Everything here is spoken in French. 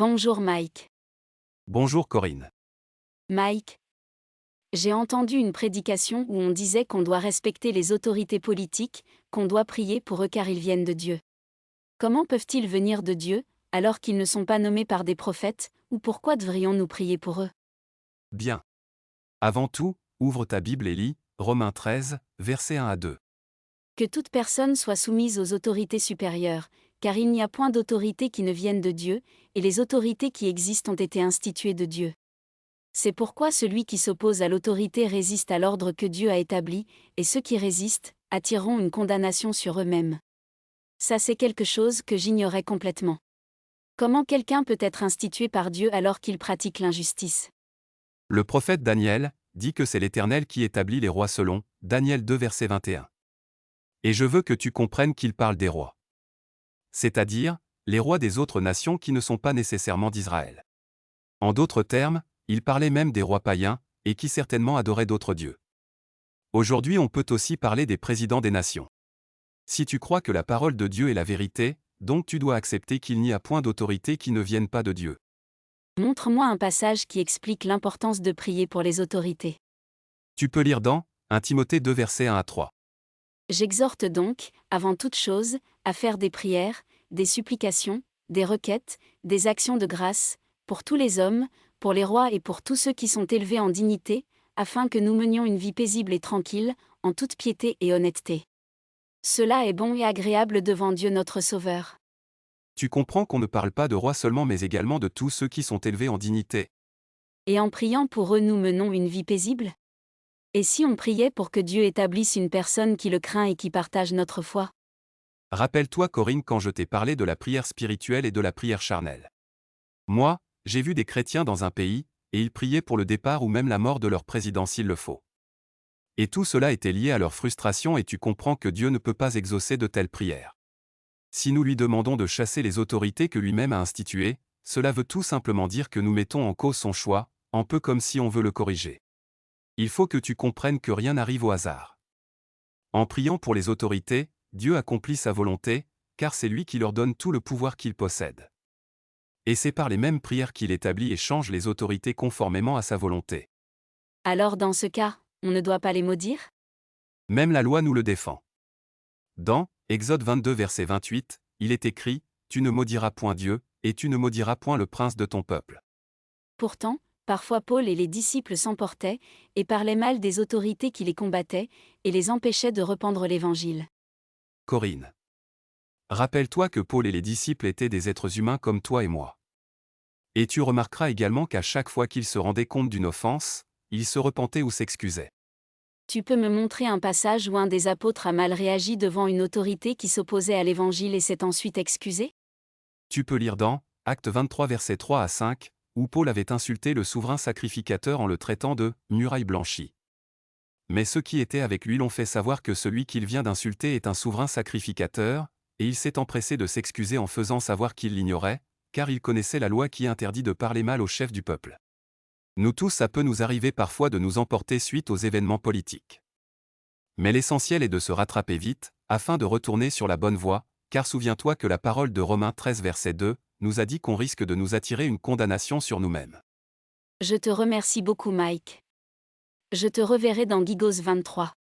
Bonjour Mike. Bonjour Corinne. Mike, j'ai entendu une prédication où on disait qu'on doit respecter les autorités politiques, qu'on doit prier pour eux car ils viennent de Dieu. Comment peuvent-ils venir de Dieu, alors qu'ils ne sont pas nommés par des prophètes, ou pourquoi devrions-nous prier pour eux? Bien. Avant tout, ouvre ta Bible et lis Romains 13, versets 1 à 2. Que toute personne soit soumise aux autorités supérieures, car il n'y a point d'autorité qui ne vienne de Dieu, et les autorités qui existent ont été instituées de Dieu. C'est pourquoi celui qui s'oppose à l'autorité résiste à l'ordre que Dieu a établi, et ceux qui résistent attireront une condamnation sur eux-mêmes. Ça c'est quelque chose que j'ignorais complètement. Comment quelqu'un peut être institué par Dieu alors qu'il pratique l'injustice? Le prophète Daniel dit que c'est l'Éternel qui établit les rois selon Daniel 2 verset 21. Et je veux que tu comprennes qu'il parle des rois. C'est-à-dire, les rois des autres nations qui ne sont pas nécessairement d'Israël. En d'autres termes, il parlait même des rois païens, et qui certainement adoraient d'autres dieux. Aujourd'hui on peut aussi parler des présidents des nations. Si tu crois que la parole de Dieu est la vérité, donc tu dois accepter qu'il n'y a point d'autorité qui ne vienne pas de Dieu. Montre-moi un passage qui explique l'importance de prier pour les autorités. Tu peux lire dans 1 Timothée 2 versets 1 à 3. J'exhorte donc, avant toute chose, à faire des prières, des supplications, des requêtes, des actions de grâce, pour tous les hommes, pour les rois et pour tous ceux qui sont élevés en dignité, afin que nous menions une vie paisible et tranquille, en toute piété et honnêteté. Cela est bon et agréable devant Dieu notre Sauveur. Tu comprends qu'on ne parle pas de rois seulement mais également de tous ceux qui sont élevés en dignité. Et en priant pour eux nous menons une vie paisible? Et si on priait pour que Dieu établisse une personne qui le craint et qui partage notre foi? Rappelle-toi Corinne quand je t'ai parlé de la prière spirituelle et de la prière charnelle. Moi, j'ai vu des chrétiens dans un pays, et ils priaient pour le départ ou même la mort de leur président s'il le faut. Et tout cela était lié à leur frustration et tu comprends que Dieu ne peut pas exaucer de telles prières. Si nous lui demandons de chasser les autorités que lui-même a instituées, cela veut tout simplement dire que nous mettons en cause son choix, un peu comme si on veut le corriger. Il faut que tu comprennes que rien n'arrive au hasard. En priant pour les autorités, Dieu accomplit sa volonté, car c'est lui qui leur donne tout le pouvoir qu'il possède. Et c'est par les mêmes prières qu'il établit et change les autorités conformément à sa volonté. Alors dans ce cas, on ne doit pas les maudire? Même la loi nous le défend. Dans Exode 22 verset 28, il est écrit « Tu ne maudiras point Dieu, et tu ne maudiras point le prince de ton peuple. » Pourtant, parfois Paul et les disciples s'emportaient, et parlaient mal des autorités qui les combattaient, et les empêchaient de répandre l'Évangile. Corinne. Rappelle-toi que Paul et les disciples étaient des êtres humains comme toi et moi. Et tu remarqueras également qu'à chaque fois qu'ils se rendaient compte d'une offense, ils se repentaient ou s'excusaient. Tu peux me montrer un passage où un des apôtres a mal réagi devant une autorité qui s'opposait à l'Évangile et s'est ensuite excusé? Tu peux lire dans Actes 23 versets 3 à 5, où Paul avait insulté le souverain sacrificateur en le traitant de « muraille blanchie ». Mais ceux qui étaient avec lui l'ont fait savoir que celui qu'il vient d'insulter est un souverain sacrificateur, et il s'est empressé de s'excuser en faisant savoir qu'il l'ignorait, car il connaissait la loi qui interdit de parler mal au chef du peuple. Nous tous ça peut nous arriver parfois de nous emporter suite aux événements politiques. Mais l'essentiel est de se rattraper vite, afin de retourner sur la bonne voie, car souviens-toi que la parole de Romains 13 verset 2 nous a dit qu'on risque de nous attirer une condamnation sur nous-mêmes. Je te remercie beaucoup Mike. Je te reverrai dans Gigos 23.